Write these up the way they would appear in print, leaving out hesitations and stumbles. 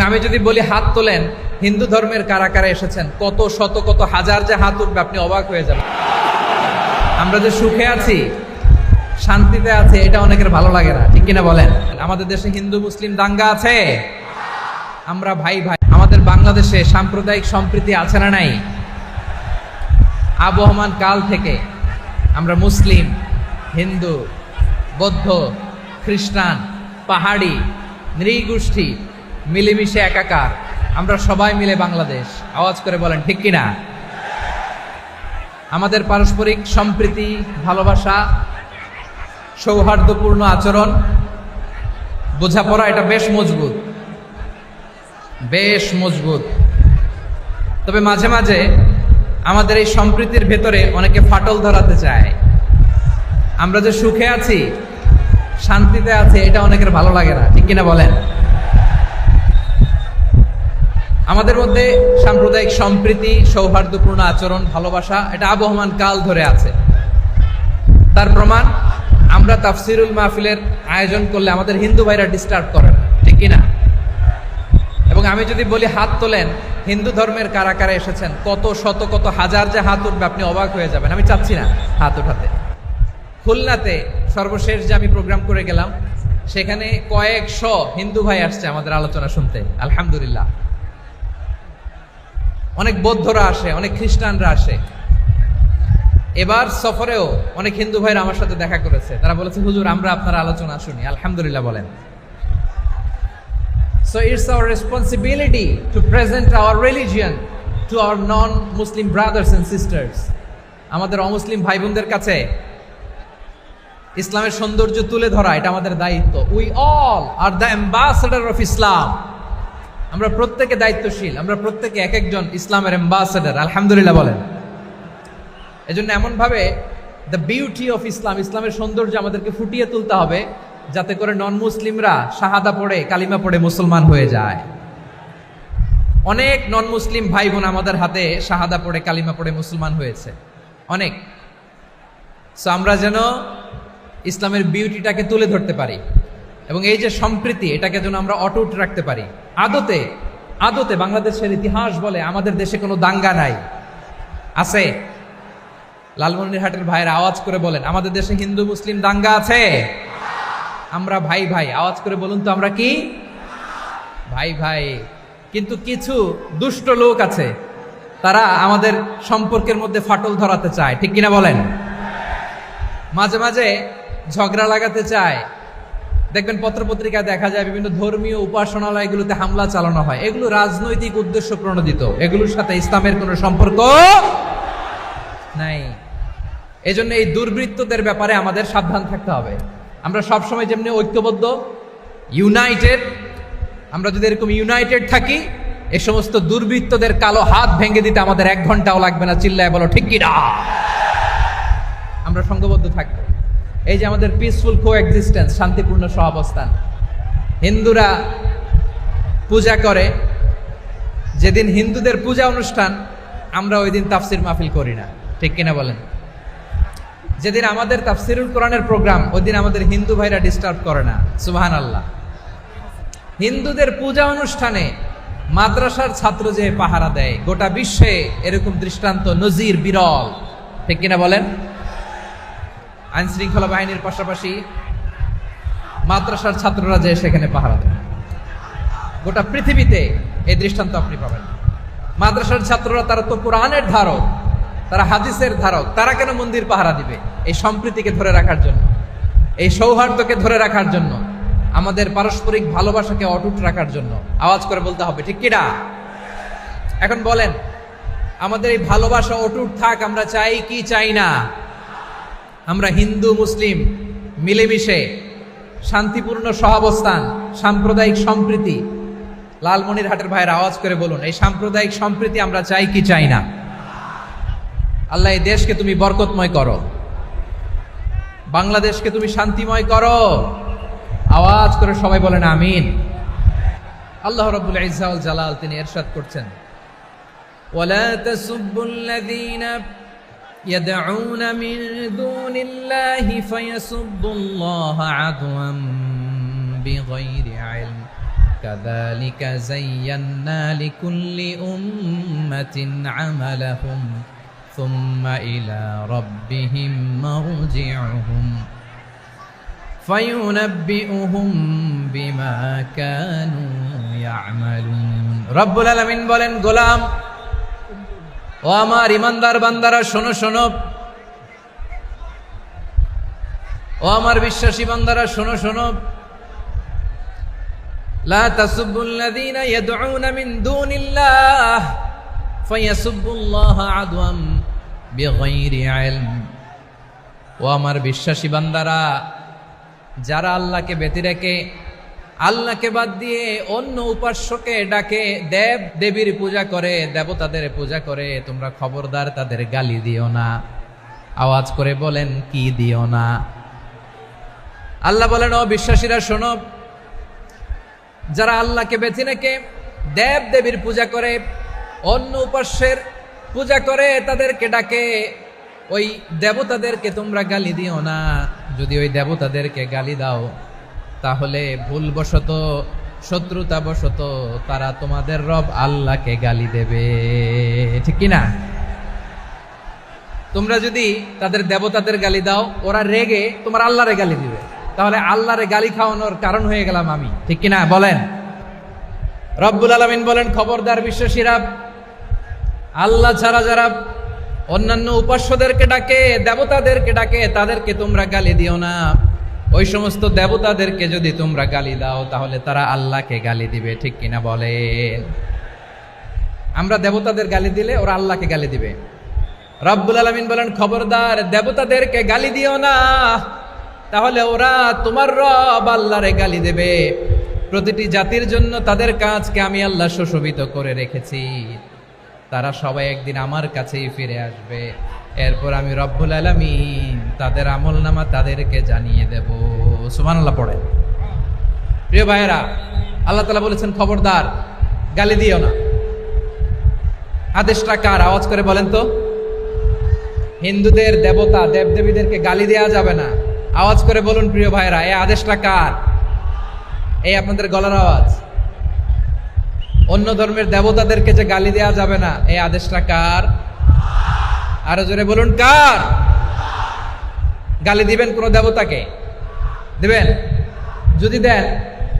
আমি যদি বলি হাত তোলেন, হিন্দু ধর্মের কারা কারা এসেছেন, কত শত কত হাজার যে হাত উঠবে, আপনি অবাক হয়ে যাবেন। আমরা যে সুখে আছি, শান্তিতে আছে, এটা অনেকের ভালো লাগে না, ঠিক কিনা বলেন? আমাদের দেশে হিন্দু মুসলিম দাঙ্গা আছে, আমরা ভাই ভাই। আমাদের বাংলাদেশে সাম্প্রদায়িক সম্প্রীতি আছে না নাই? আবহমান কাল থেকে আমরা মুসলিম, হিন্দু, বৌদ্ধ, খ্রিস্টান, পাহাড়ি, নৃগোষ্ঠী মিলেমিশে একাকার, আমরা সবাই মিলে বাংলাদেশ। আওয়াজ করে বলেন ঠিক কিনা? আমাদের পারস্পরিক সম্প্রীতি, ভালোবাসা, সৌহার্দ্যপূর্ণ আচরণ, বোঝাপড়া, এটা বেশ মজবুত, বেশ মজবুত। তবে মাঝে মাঝে আমাদের এই সম্প্রীতির ভেতরে অনেকে ফাটল ধরাতে চায়। আমরা যে সুখে আছি, শান্তিতে আছে, এটা অনেকের ভালো লাগে না, ঠিক কিনা বলেন? আমাদের মধ্যে সাম্প্রদায়িক সম্প্রীতি, সৌহার্দ্যপূর্ণ আচরণ, ভালোবাসা, এটা আবহমান কাল ধরে আছে। তার প্রমাণ, আমরা তাফসিরুল মাহফিলের আয়োজন করলে আমাদের হিন্দু ভাইরা ডিস্টার্ব করে না, ঠিক কিনা? এবং আমি যদি বলি হাত তোলেন, হিন্দু ধর্মের কারা কারা এসেছেন, কত শত কত হাজার যে হাত উঠবে, আপনি অবাক হয়ে যাবেন। আমি চাচ্ছি না হাত উঠাতে। খুলনাতে সর্বশেষ যে আমি প্রোগ্রাম করে গেলাম, সেখানে কয়েকশো হিন্দু ভাই আসছে আমাদের আলোচনা শুনতে, আলহামদুলিল্লাহ। অনেক বৌদ্ধরা আসে, অনেক খ্রিস্টানরা আসে। এবার সফরেও অনেক হিন্দু ভাইরা আমার সাথে দেখা করেছে। তারা বলেছে, হুজুর, আমরা আপনার আলোচনা শুনি, আলহামদুলিল্লাহ বলেন। So it's our responsibility to present our religion to our non-Muslim brothers and sisters. আমাদের অমুসলিম ভাই বোনদের কাছে ইসলামের সৌন্দর্য তুলে ধরা, এটা আমাদের দায়িত্ব। We all are the ambassador of Islam. আমরা প্রত্যেকে দায়িত্বশীল, আমরা প্রত্যেকে এক একজন ইসলামের অ্যাম্বাসেডর, আলহামদুলিল্লাহ বলেন। এজন্য এমন ভাবে দ্য বিউটি অফ ইসলাম, ইসলামের সৌন্দর্য আমাদেরকে ফুটিয়ে তুলতে হবে, যাতে করে নন মুসলিমরা শাহাদা পড়ে, কালিমা পড়ে মুসলমান হয়ে যায়। অনেক নন মুসলিম ভাই বোন আমাদের হাতে শাহাদা পড়ে, কালিমা পড়ে মুসলমান হয়েছে, অনেক। সো আমরা যেন ইসলামের বিউটিটাকে তুলে ধরতে পারি, এবং এই যে সম্প্রীতি, এটাকে যেন আমরা অটুট রাখতে পারি। আদতে আদতে বাংলাদেশের ইতিহাস বলে আমাদের দেশে কোনো দাঙ্গা নাই, আছে? লালমনিরহাটের ভাইয়ের আওয়াজ করে বলেন, আমাদের দেশে হিন্দু মুসলিম দাঙ্গা আছে? আমরা ভাই ভাই, আওয়াজ করে বলুন তো, আমরা কি ভাই ভাই? কিন্তু কিছু দুষ্ট লোক আছে, তারা আমাদের সম্পর্কের মধ্যে ফাটল ধরাতে চায়, ঠিক কিনা বলেন? মাঝে মাঝে ঝগড়া লাগাতে চায়। দেখবেন পত্রপত্রিকায় দেখা যায় বিভিন্ন ধর্মীয় উপাসনালয়গুলোতে হামলা চালানো হয়। এগুলো রাজনৈতিক উদ্দেশ্য প্রণোদিত, এগুলোর সাথে ইসলামের কোনো সম্পর্ক নাই। এজন্য এই দুর্বৃত্তদের ব্যাপারে আমাদের সাবধান থাকতে হবে। আমরা সবসময় যেমনি ঐক্যবদ্ধ, ইউনাইটেড, আমরা যদি এরকম ইউনাইটেড থাকি, এই সমস্ত দুর্বৃত্তদের কালো হাত ভেঙে দিতে আমাদের 1 ঘন্টাও লাগবে না। চিল্লায় বলো ঠিক কিনা? আমরা সংঘবদ্ধ থাকবো। এই যে আমাদের পিসফুল কোএক্সিস্টেন্স, শান্তিপূর্ণ সহাবস্থান। হিন্দুরা পূজা করে, যেদিন হিন্দুদের পূজা অনুষ্ঠান, আমরা ওই দিন তাফসির মাহফিল করি না, ঠিক কিনা বলেন? যেদিন আমাদের তাফসিরুল কোরআনের প্রোগ্রাম, ওই দিন আমাদের হিন্দু ভাইরা ডিস্টার্ব করে না, সুবহানাল্লাহ। হিন্দুদের পূজা অনুষ্ঠানে মাদ্রাসার ছাত্র যে পাহারা দেয়, গোটা বিশ্বে এরকম দৃষ্টান্ত, নজির বিরল, ঠিক কিনা বলেন? আইন শৃঙ্খলা বাহিনীর পাশাপাশি মাদ্রাসার ছাত্ররা যে সেখানে পাহারা দেয়, গোটা পৃথিবীতে এই দৃষ্টান্ত আপনি পাবেন। মাদ্রাসার ছাত্ররা, তারা তো কোরআনের ধারক, তারা হাদিসের ধারক, তারা কেন মন্দির পাহারা দিবে? এই সম্প্রীতিকে ধরে রাখার জন্য, এই সৌহার্দ্যকে ধরে রাখার জন্য, আমাদের পারস্পরিক ভালোবাসাকে অটুট রাখার জন্য। আওয়াজ করে বলতে হবে ঠিক কিনা? এখন বলেন, আমাদের এই ভালোবাসা অটুট থাক, আমরা চাই কি চাই না? আমরা হিন্দু মুসলিম মিলেমিশে শান্তিপূর্ণ সহাবস্থান, সাম্প্রদায়িক সম্প্রীতি। লালমনিরহাটের ভাইয়ের আওয়াজ করে বলুন, এই সাম্প্রদায়িক সম্প্রীতি আমরা চাই কি চাই না? আল্লাহ এই দেশকে তুমি বরকতময় করো, বাংলাদেশকে তুমি শান্তিময় করো। আওয়াজ করে সবাই বলেন আমিন। আল্লাহ রাব্বুল ইজ্জা ওয়াল জালাল তিনি ইরশাদ করছেন, ওয়ালা তাসুব্বুল্লাযীনা يدعون من دون الله فيسبوا الله عدوا بغير علم কাযালিকা যায়্যান্না লিকুল্লি উম্মাতিন আমালাহুম সুম্মা ইলা রাব্বিহিম মারজিউহুম ফায়ুনাব্বিউহুম বিমা কানু ইয়ামালুন। রব্বুল আলামিন বলেন, গোলাম ও আমার ইমানদার বান্দারা, শোনো শোনো, ও আমার বিশ্বাসী বান্দারা, শোনো শোনো, লা তাসুবুল্লাযীনা ইয়াদউনা মিন দুনিল্লাহ ফায়াসুবুল্লাহা আদওয়াম বিগাইরি ইলম। ও আমার বিশ্বাসী বান্দারা, যারা আল্লাহকে ব্যতি রেখে, আল্লাহকে বাদ দিয়ে অন্য উপাস্যকে ডাকে, দেব দেবীর পূজা করে, দেবতাদের পূজা করে, তোমরা খবরদার তাদের গালি দিও না। আওয়াজ করে বলেন, কি দিও না? আল্লাহ বলেন, ও বিশ্বাসীরা শোনো, যারা আল্লাহকে বেছে রেখে দেব দেবীর পূজা করে, অন্য উপাস্যের পূজা করে, তাদেরকে ডাকে, ওই দেবতাদেরকে তোমরা গালি দিও না। যদি ওই দেবতাদেরকে গালি দাও, তাহলে ভুলবশত, শত্রুতাবশত তারা তোমাদের রব আল্লাহকে গালি দেবে, ঠিক কিনা? তোমরা যদি তাদের দেবতাদের গালি দাও, ওরা রেগে তোমার আল্লাহরে গালি দিবে, তাহলে আল্লাহরে গালি খাওয়ানোর কারণ হয়ে গেলাম আমি, ঠিক কিনা বলেন? রব্বুল আলামিন বলেন, খবরদার বিশ্বাসীরা, আল্লাহ ছাড়া যারা অন্যান্য উপাস্যদেরকে ডাকে, দেবতাদেরকে ডাকে, তাদেরকে তোমরা গালি দিও না। ওই সমস্ত দেবতাদেরকে যদি তোমরা গালি দাও, তাহলে তারা আল্লাহকে গালি দিবে, ঠিক কিনা বলেন? আমরা দেবতাদের গালি দিলে ওরা আল্লাহকে গালি দিবে। রব্বুল আলামিন বলেন, খবরদার দেবতাদেরকে গালি দিও না, তাহলে ওরা তোমার রব আল্লাহরে গালি দেবে। প্রতিটি জাতির জন্য তাদের কাজকে আমি আল্লাহ সুশোভিত করে রেখেছি, তারা সবাই একদিন আমার কাছেই ফিরে আসবে। এরপর আমি রব্বুল আলামিন তাদের আমলনামা তাদেরকে জানিয়ে দেব। সুবহানাল্লাহ পড়ে। প্রিয় ভাইয়েরা, আল্লাহ তাআলা বলেছেন, খবরদার গালি দিও না। আদেশটা কার? আওয়াজ করে বলেন তো। হিন্দুদের দেবতা দেবদেবীদেরকে গালি দেওয়া যাবে না। আওয়াজ করে বলুন প্রিয় ভাইয়েরা, এই আদেশটা কার? এই আপনাদের গলার আওয়াজ। অন্য ধর্মের দেবতাদেরকে যে গালি দেওয়া যাবে না, এই আদেশটা কার? আরো জোরে বলুন, কার? গালি দিবেন কোন দেবতাকে? দিবেন? যদি দেন,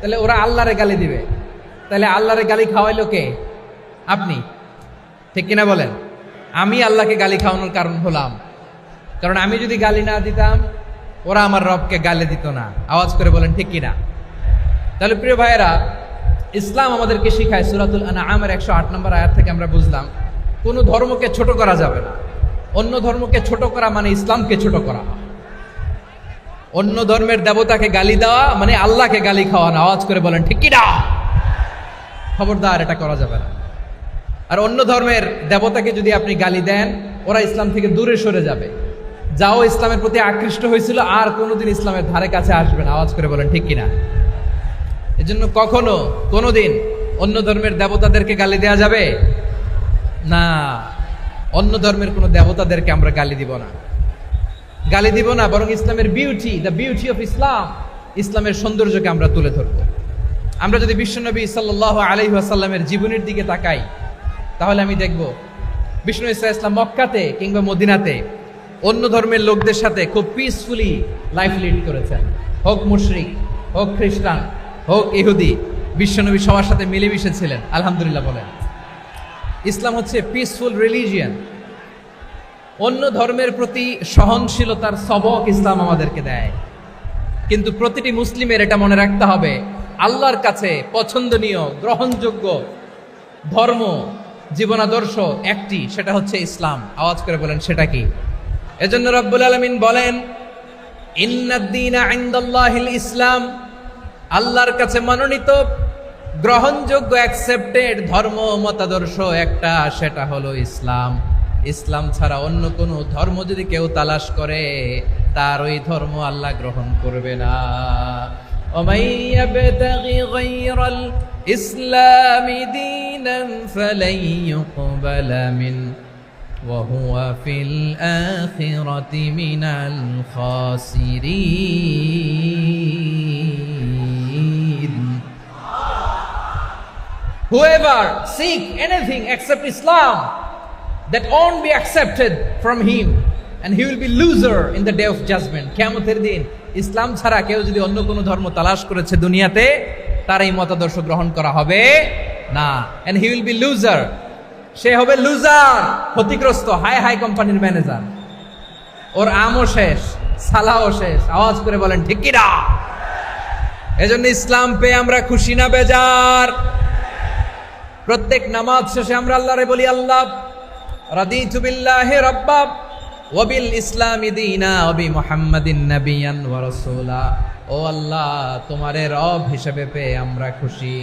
তাহলে ওরা আল্লাহরে গালি দিবে। তাহলে আল্লাহরে গালি খাওয়াইলো কে? আপনি, ঠিক কিনা বলেন? আমি আল্লাহকে গালি খাওয়ানোর কারণ হলাম, কারণ আমি যদি গালি না দিতাম, ওরা আমার রবকে গালি দিত না। আওয়াজ করে বলেন, ঠিক কিনা? তাহলে প্রিয় ভাইয়েরা, ইসলাম আমাদেরকে শিখায়, সূরাতুল আনআমের 108 নম্বর আয়াত থেকে আমরা বুঝলাম, কোন ধর্মকে ছোট করা যাবে না। অন্য ধর্মকে ছোট করা মানে ইসলামকে ছোট করা। অন্য ধর্মের দেবতাকে গালি দেওয়া মানে আল্লাহকে গালি খাওয়ানো। আওয়াজ করে বলেন, ঠিক কিনা? খবরদার, এটা করা যাবে না। আর অন্য ধর্মের দেবতাকে যদি আপনি গালি দেন, ওরা ইসলাম থেকে দূরে সরে যাবে। যাও ইসলামের প্রতি আকৃষ্ট হয়েছিল, আর কোনোদিন ইসলামের ধারে কাছে আসবে না। আওয়াজ করে বলেন, ঠিক কিনা? এজন্য কখনো কোনোদিন অন্য ধর্মের দেবতাদেরকে গালি দেওয়া যাবে না। অন্য ধর্মের কোনো দেবতাদেরকে আমরা গালি দিব না, গালি দিব না, বরং ইসলামের beauty, the beauty of Islam, ইসলামের সৌন্দর্যকে আমরা তুলে ধরবো। আমরা যদি বিশ্বনবী সাল্লাল্লাহু আলাইহি ওয়াসাল্লামের জীবনের দিকে তাকাই, তাহলে আমি দেখব বিষ্ণু ইসলাম মক্কাতে কিংবা মদিনাতে অন্য ধর্মের লোকদের সাথে খুব পিসফুলি লাইফ লিড করেছেন। হোক মুশরিক, হোক খ্রিস্টান, হোক ইহুদি, বিশ্বনবী সবার সাথে মিলেমিশে ছিলেন। আলহামদুলিল্লাহ বলেন। ইসলাম হচ্ছে পিসফুল রিলিজিয়ান। অন্য ধর্মের প্রতি সহনশীলতার সবক ইসলাম আমাদেরকে দেয়। কিন্তু প্রতিটি মুসলিমের এটা মনে রাখতে হবে, আল্লাহর কাছে পছন্দনীয়, গ্রহণযোগ্য ধর্ম, জীবনাদর্শ একটি, সেটা হচ্ছে ইসলাম। আওয়াজ করে বলেন, সেটা কি? এজন্য রব্বুল আলামিন বলেন, ইন্নাদ-দীনা ইনদাল্লাহিল ইসলাম, আল্লাহর কাছে মনোনীত, গ্রহণযোগ্য, অ্যাকসেপ্টেড ধর্ম মতাদর্শ একটা, সেটা হলো ইসলাম। ইসলাম ছাড়া অন্য কোনো ধর্ম যদি কেউ তালাশ করে, তার ওই ধর্ম আল্লাহ গ্রহণ করবে না। ومن يبتغي غير الإسلام دينا فلن يقبل منه وهو في الآخرة من الخاسرين। Whoever seek anything except Islam, that won't be accepted from him, and he will be loser in the day of judgment. কিয়ামতের দিন ইসলাম ছাড়া কেউ যদি অন্য কোনো ধর্ম তালাশ করেছে দুনিয়াতে, তার এই মতাদর্শ গ্রহণ করা হবে না, and he will be loser. সে হবে লুজার, ক্ষতিগ্রস্ত, হাই হাই কোম্পানির ম্যানেজার। ওর আমও শেষ, সালাও শেষ। আওয়াজ করে বলেন ঠিক কি না? এজন্য ইসলাম পেয়ে আমরা খুশি না বেজার? প্রত্যেক নামাজ শেষে আমরা আল্লাহরে বলি, আল্লাহ রাদিতু বিল্লাহি রাব্বা ওয়া বিল ইসলামি দীনা ওয়া বি মুহাম্মাদিন নাবিয়ান ওয়া রাসূলা। ও আল্লাহ, তোমারে রব হিসেবে পেয়ে আমরা খুশি।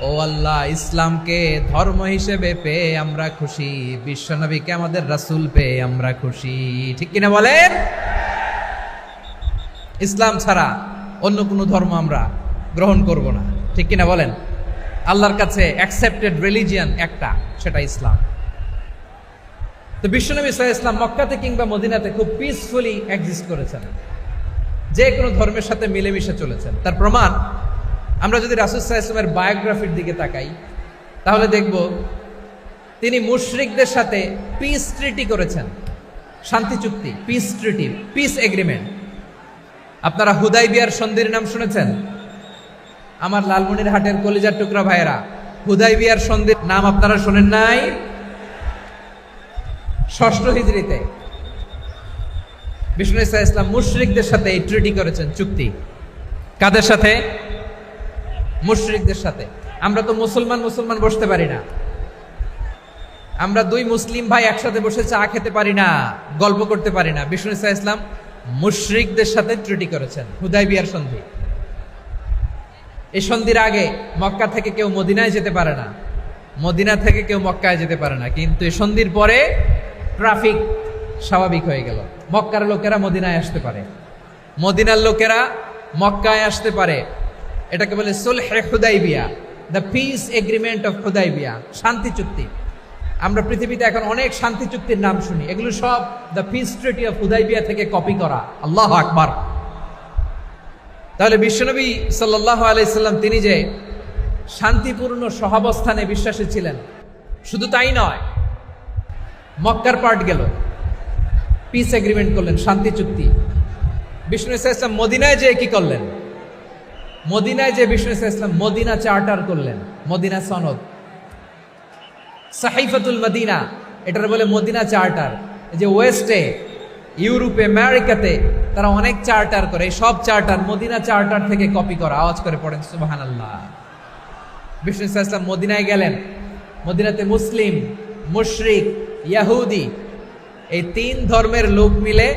ও আল্লাহ, ইসলামকে ধর্ম হিসেবে পেয়ে আমরা খুশি। বিশ্বনবীকে আমাদের রাসূল পেয়ে আমরা খুশি। ঠিক কিনা বলেন? ইসলাম ছাড়া অন্য কোনো ধর্ম আমরা গ্রহণ করব না। ঠিক কিনা বলেন? আল্লাহর কাছে অ্যাকসেপ্টেড রিলিজিয়ান একটা, সেটা ইসলাম। তো বিশ্বনবী সাল্লাল্লাহু আলাইহি ওয়াসাল্লাম মক্কাতে কিংবা মদিনাতে খুব পিসফুলি এক্সিস্ট করেছেন, যে কোনো ধর্মের সাথে মিলেমিশে চলেছেন। তার প্রমাণ আমরা যদি রাসূল সাল্লাল্লাহু আলাইহি ওয়াসাল্লামের বায়োগ্রাফির দিকে তাকাই, তাহলে দেখব তিনি মুশরিকদের সাথে পিস ট্রিটি করেছেন, শান্তি চুক্তি, পিস ট্রিটি, পিস এগ্রিমেন্ট। আপনারা হুদাইবিয়ার সন্ধির নাম শুনেছেন? আমার লালমনিরহাটের কলিজার টুকরা ভাইয়েরা, হুদাইবিয়ার সন্ধির নাম আপনারা শোনেন নাই? 6ষ্ঠ হিজরিতে বিষ্ণু ঈসা ইসলাম মুশরিকদের সাথে এই ট্রিটি করেছেন, চুক্তি। কাদের সাথে? মুশরিকদের সাথে। আমরা তো মুসলমান বসতে পারি না, আমরা দুই মুসলিম ভাই একসাথে বসে চা খেতে পারি না, গল্প করতে পারি না। বিষ্ণু ঈসা ইসলাম মুশরিকদের সাথে ট্রিটি করেছেন, হুদাইবিয়ার সন্ধি। এই সন্ধির আগে মক্কা থেকে কেউ মদিনায় যেতে পারে না, মদিনা থেকে কেউ মক্কায় যেতে পারে না। কিন্তু এই সন্ধির পরে ট্রাফিক স্বাভাবিক হয়ে গেল। মক্কার লোকেরা মদিনায় আসতে পারে, মদিনার লোকেরা মক্কায় আসতে পারে। এটাকে বলে সুলহে Hudaybiyyah, the peace agreement of Hudaybiyyah, শান্তি চুক্তি। আমরা পৃথিবীতে এখন অনেক শান্তি চুক্তির নাম শুনি, এগুলো সব the piece treaty of Hudaibiya থেকে কপি করা। আল্লাহু আকবার। তাহলে বিশ্বনবী সাল্লাল্লাহু আলাইহি সাল্লাম তিনি যে শান্তিপূর্ণ সহাবস্থানে বিশ্বাসী ছিলেন, শুধু তাই নয়, মক্কার পার্ট গেল, পিস এগ্রিমেন্ট করলেন, শান্তি চুক্তি। বিষ্ণু ঈসা ইসলাম মদিনায় যে কি করলেন? মদিনায় যে বিষ্ণু ঈসা ইসলাম মদিনা চার্টার করলেন, মদিনা সনদ, সাহিফাতুল মদিনা, এটার বলে মদিনা চার্টার। যে ওয়েস্টে, ইউরোপে, আমেরিকাতে তারা অনেক চার্টার করে, এই সব চার্টার মদিনা চার্টার থেকে কপি করা। আওয়াজ করে পড়েন সুবহানাল্লাহ। বিষ্ণু ঈসা ইসলাম মদিনায় গেলেন, মদিনাতে মুসলিম, মুশরিক, ইয়াহুদি, এই 3 ধর্মের লোক মিলে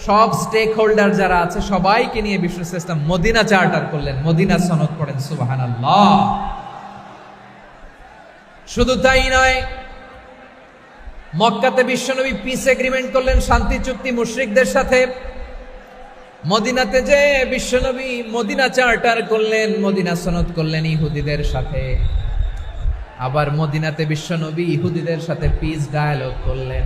সব স্টেক হোল্ডার যারা আছে সবাইকে নিয়ে বিষ্ণু ঈসা ইসলাম মদিনা চার্টার করলেন, মদিনা সনদ। পড়েন সুবহানাল্লাহ। শুধু তাই নয়, মক্কাতে বিশ্বনবী পিস এগ্রিমেন্ট করলেন, শান্তি চুক্তি মুশরিকদের সাথে। মদিনাতে যে বিশ্বনবী মদিনা চার্টার করলেন, মদিনা সনদ করলেন ইহুদিদের সাথে। আবার মদিনাতে বিশ্বনবী ইহুদিদের সাথে পিস ডায়ালগ করলেন,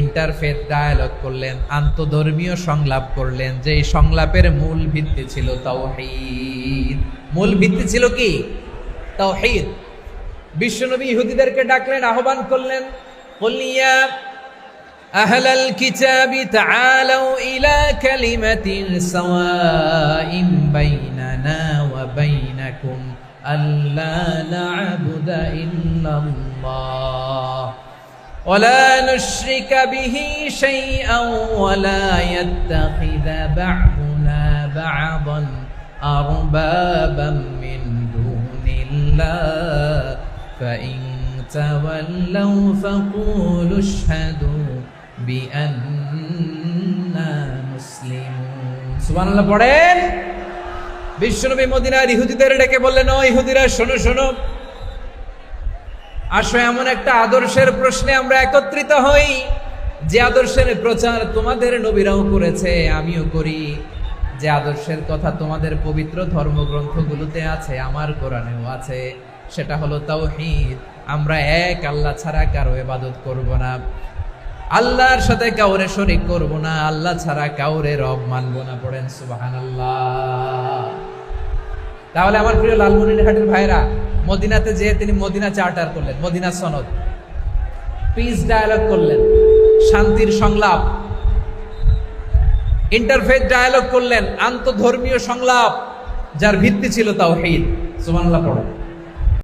ইন্টারফেথ ডায়ালগ করলেন, আন্তধর্মীয় সংলাপ করলেন। যে সংলাপের মূল ভিত্তি ছিল তাওহীদ। মূল ভিত্তি ছিল কি? তাওহীদ। বিশ্বনবী ইহুদিদেরকে ডাকলেন, আহ্বান করলেন, কুল ইয়া আহলাল কিতাবি তাআলাউ ইলা কালিমাতিন সাওয়াইন বাইনানা ওয়া বাইনাকুম আল্লা না'বুদা ইল্লাল্লাহ ওয়া লা নুশরিকা বিহি শাইআন ওয়া লা ইয়াত্তাখিযা বা'দুনা বা'দান আরবাবাম মিন দুনিল্লাহ فإن تولوا فقولوا اشهدوا بأننا مسلمون। সুবহানাল্লাহ পড়েন। বিশ্বনবী মদিনার ইহুদিদের ডেকে বললেন, ও ইহুদিরা, শোনো শোনো, আসো এমন একটা আদর্শের প্রশ্নে আমরা একত্রিত হই, যে আদর্শের প্রচার তোমাদের নবীরাও করেছে, আমিও করি, যে আদর্শের কথা তোমাদের পবিত্র ধর্মগ্রন্থগুলোতে আছে, আমার কোরআনেও আছে। সেটা হলো তাওহীদ। আমরা এক আল্লাহ ছাড়া কারো ইবাদত করব না, আল্লাহর সাথে কাউরে শরীক করব না, আল্লাহ ছাড়া কাউরে রব মানব না। পড়েন সুবহানাল্লাহ। তাহলে আমার প্রিয় লালমনিরহাটের ভাইরা, মদিনাতে যেয়ে তিনি মদিনা চার্টার করলেন, মদিনা সনদ, পিস ডায়ালগ করলেন, শান্তির সংলাপ, ইন্টারফেথ ডায়ালগ করলেন, আন্তধর্মীয় সংলাপ যার ভিত্তি ছিল তাওহীদ। সুবহানাল্লাহ পড়ো।